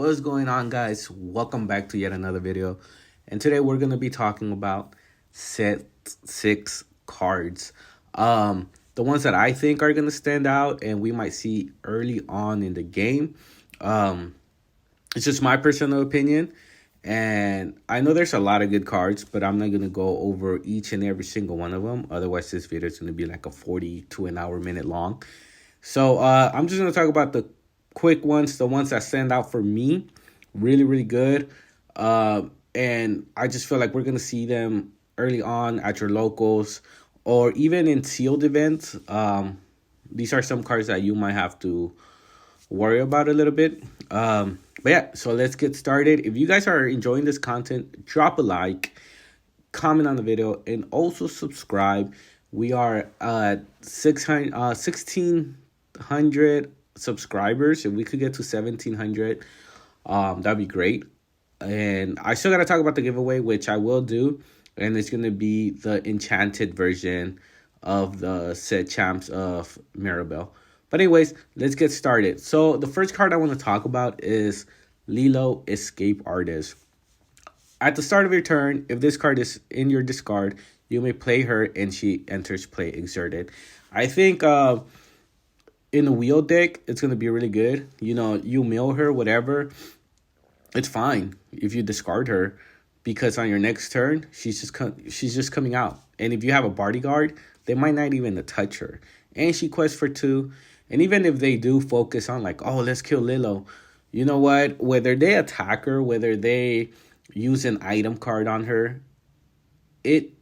What's going on, guys? Welcome back to yet another video. And today we're going to be talking about set 6 cards. The ones that I think are going to stand out and we might see early on in the game. It's just my personal opinion. And I know there's a lot of good cards, but I'm not going to go over each and every single one of them. Otherwise, this video is going to be like a 40 to an hour minute long. So I'm just going to talk about the quick ones, the ones that stand out for me. Really, really good. And I just feel like we're going to see them early on at your locals or even in sealed events. These are some cards that you might have to worry about a little bit. But yeah, so let's get started. If you guys are enjoying this content, drop a like, comment on the video, and also subscribe. We are at 1,600 subscribers. If we could get to 1,700, that'd be great. And I still got to talk about the giveaway, which I will do. And it's going to be the enchanted version of the set champs of Mirabelle. But anyways, let's get started. So the first card I want to talk about is Lilo, Escape Artist. At the start of your turn, if this card is in your discard, you may play her and she enters play exerted. I think in the wheel deck, it's going to be really good. You know, you mill her, whatever. It's fine if you discard her because on your next turn, she's just coming out. And if you have a bodyguard, they might not even touch her. And she quests for 2. And even if they do focus on like, oh, let's kill Lilo, you know what? Whether they attack her, whether they use an item card on her, it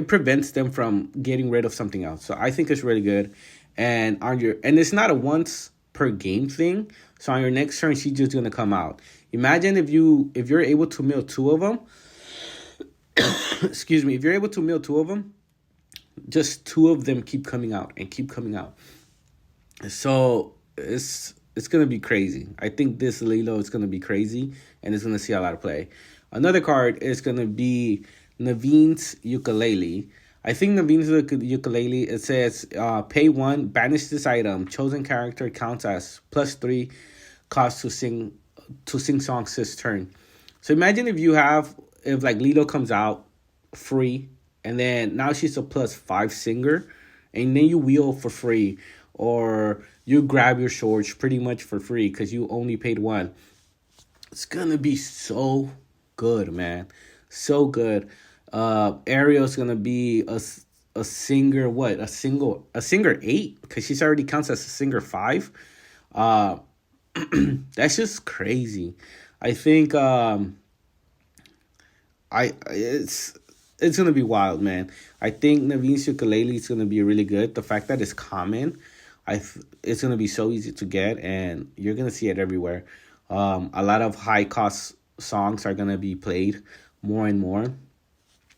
prevents them from getting rid of something else. So I think it's really good. And it's not a once per game thing. So on your next turn, she's just gonna come out. Imagine if you're able to mill 2 of them. Excuse me. If you're able to mill 2 of them, just 2 of them keep coming out and keep coming out. So it's gonna be crazy. I think this Lilo is gonna be crazy and it's gonna see a lot of play. Another card is gonna be Naveen's Ukulele. I think Naveen's Ukulele, it says pay 1, banish this item. Chosen character counts as +3 cost to sing songs this turn. So imagine if like Lilo comes out free and then now she's a +5 singer and then you wheel for free or you grab your swords pretty much for free because you only paid 1. It's gonna be so good, man. So good. Ariel's gonna be a singer. What? A singer 8 because she's already counts as a singer 5. That's just crazy. I think it's gonna be wild, man. I think Naveen's Ukulele is gonna be really good. The fact that it's common, it's gonna be so easy to get, and you're gonna see it everywhere. A lot of high cost songs are gonna be played more and more.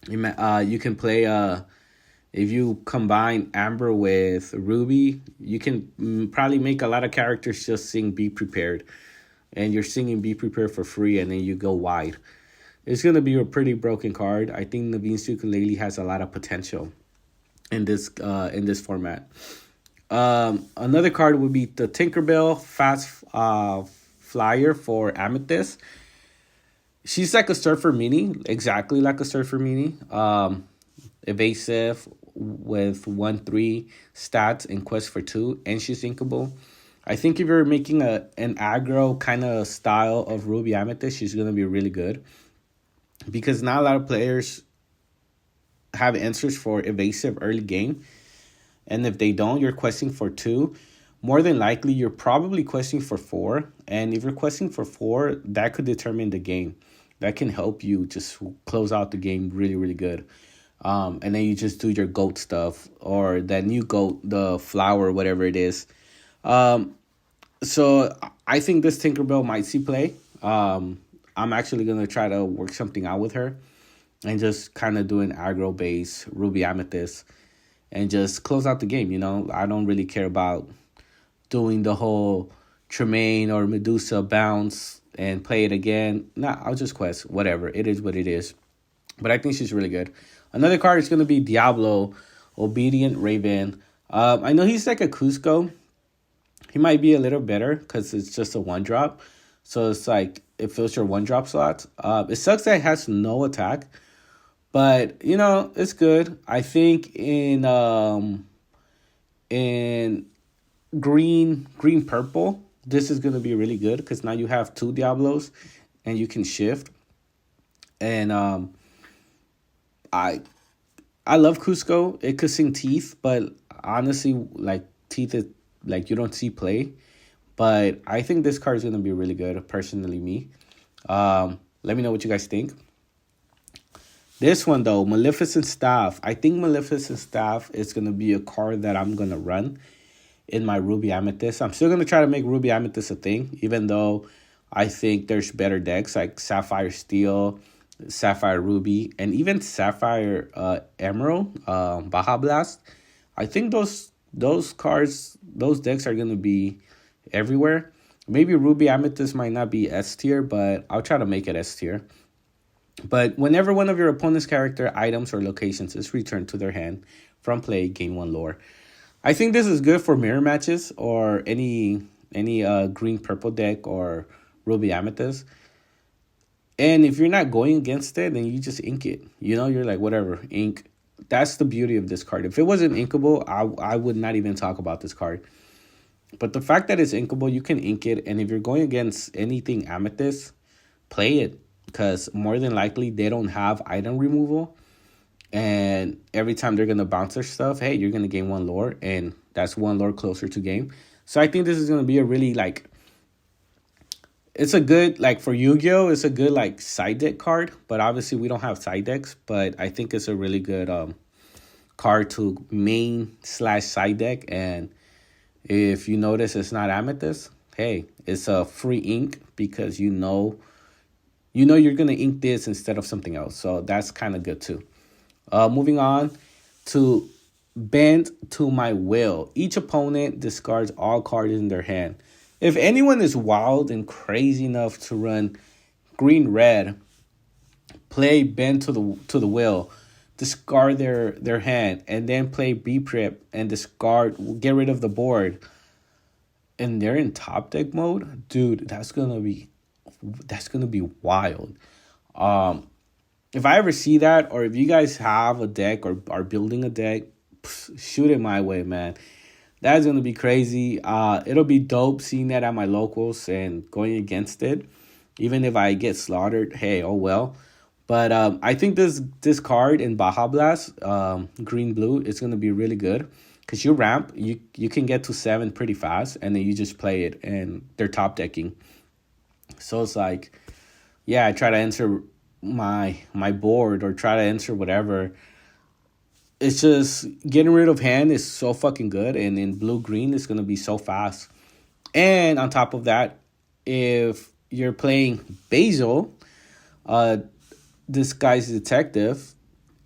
You can play if you combine Amber with Ruby, you can probably make a lot of characters just sing Be Prepared, and you're singing Be Prepared for free, and then you go wide. It's gonna be a pretty broken card. I think Naveen's Ukulele has a lot of potential in this format. Another card would be the Tinkerbell Fast Flyer for Amethyst. She's like a Surfer Mini, exactly like a Surfer Mini. Evasive with 1/3 stats and quest for 2, and she's inkable. I think if you're making an aggro kind of style of Ruby Amethyst, she's gonna be really good because not a lot of players have answers for evasive early game, and if they don't, you're questing for 2. More than likely, you're probably questing for 4, and if you're questing for 4, that could determine the game. That can help you just close out the game really, really good. And then you just do your goat stuff or that new goat, the flower, whatever it is. So I think this Tinkerbell might see play. I'm actually going to try to work something out with her and just kind of do an aggro base Ruby Amethyst and just close out the game. You know, I don't really care about doing the whole Tremaine or Medusa bounce and play it again. Nah, I'll just quest. Whatever. It is what it is. But I think she's really good. Another card is going to be Diablo, Obedient Raven. I know he's like a Cusco. He might be a little better because it's just a 1-drop. So it's like it fills your one drop slots. It sucks that it has no attack, but you know it's good. I think in green purple, this is gonna be really good because now you have two Diablos, and you can shift. And I I love Cusco. It could sing Teeth, but honestly, like Teeth is like you don't see play. But I think this card is gonna be really good. Personally, me. Let me know what you guys think. This one though, Maleficent Staff. I think Maleficent Staff is gonna be a card that I'm gonna run in my Ruby Amethyst. I'm still gonna try to make Ruby Amethyst a thing, even though I think there's better decks like Sapphire Steel, Sapphire Ruby, and even Sapphire Emerald, Baja Blast. I think those cards, those decks are gonna be everywhere. Maybe Ruby Amethyst might not be S tier, but I'll try to make it S tier. But whenever one of your opponent's character items or locations is returned to their hand from play, gain one lore. I think this is good for mirror matches or any green purple deck or Ruby Amethyst. And if you're not going against it, then you just ink it. You know, you're like, whatever, ink. That's the beauty of this card. If it wasn't inkable, I would not even talk about this card. But the fact that it's inkable, you can ink it. And if you're going against anything Amethyst, play it. Because more than likely, they don't have item removal. And every time they're going to bounce their stuff, hey, you're going to gain one lore. And that's one lore closer to game. So I think this is going to be a really, like, it's a good, like, for Yu-Gi-Oh! It's a good, like, side deck card. But obviously, we don't have side decks. But I think it's a really good card to main / side deck. And if you notice it's not Amethyst, hey, it's a free ink because you know you're going to ink this instead of something else. So that's kind of good too. Moving on to Bend to My Will. Each opponent discards all cards in their hand. If anyone is wild and crazy enough to run green-red, play Bend to the Will, discard their hand, and then play B-Prep and get rid of the board, and they're in top deck mode, dude, that's gonna be wild. If I ever see that, or if you guys have a deck or are building a deck, shoot it my way, man. That's gonna be crazy. It'll be dope seeing that at my locals and going against it. Even if I get slaughtered, hey, oh well. But I think this card in Baja Blast, green blue, is gonna be really good. Because you ramp, you can get to 7 pretty fast, and then you just play it, and they're top decking. So it's like, yeah, I try to answer my board or try to answer whatever. It's just getting rid of hand is so fucking good, and in blue-green, it's going to be so fast. And on top of that, if you're playing Basil, Disguise Detective,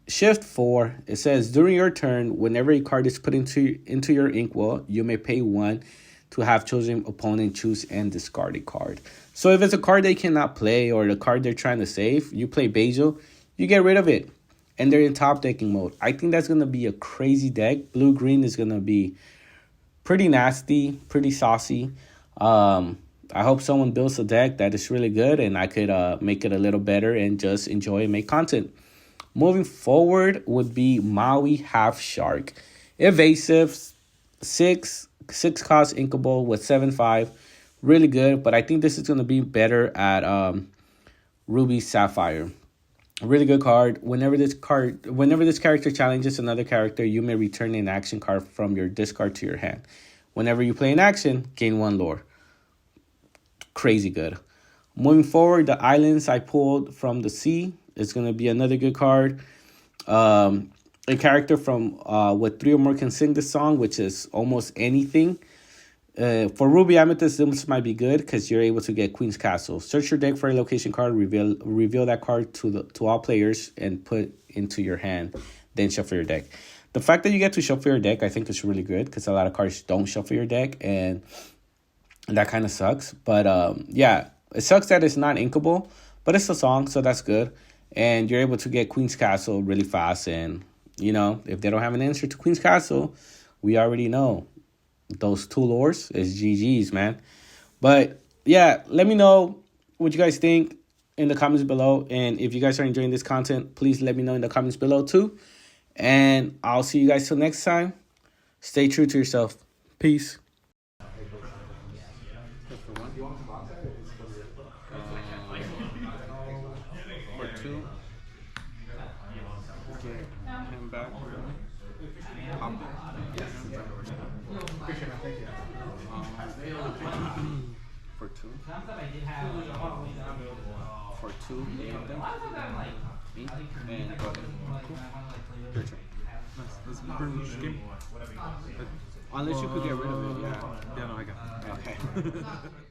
Shift 4, it says, during your turn, whenever a card is put into your inkwell, you may pay 1 to have chosen opponent choose and discard a card. So if it's a card they cannot play or the card they're trying to save, you play Basil, you get rid of it. And they're in top decking mode. I think that's going to be a crazy deck. Blue-green is going to be pretty nasty, pretty saucy. I hope someone builds a deck that is really good and I could make it a little better and just enjoy and make content. Moving forward would be Maui Half Shark. Evasive, 6 cost inkable with 7/5. Really good, but I think this is going to be better at Ruby Sapphire. A really good card. Whenever this character challenges another character, you may return an action card from your discard to your hand. Whenever you play an action, gain 1 lore. Crazy good. Moving forward, the islands I pulled from the sea is going to be another good card. A character from with 3 or more can sing this song, which is almost anything. For Ruby Amethyst, this might be good because you're able to get Queen's Castle. Search your deck for a location card, reveal that card to all players, and put into your hand. Then shuffle your deck. The fact that you get to shuffle your deck, I think, is really good because a lot of cards don't shuffle your deck, and that kind of sucks. But yeah, it sucks that it's not inkable, but it's a song, so that's good. And you're able to get Queen's Castle really fast. And you know, if they don't have an answer to Queen's Castle, we already know. Those 2 lores is GG's, man. But yeah, let me know what you guys think in the comments below. And if you guys are enjoying this content, please let me know in the comments below too. And I'll see you guys till next time. Stay true to yourself. Peace. For two. Get him back. Pop for two. For two. And go ahead. Your turn. Let's bring this game. Unless you could get rid of it, yeah. Yeah, no, I got it. Okay.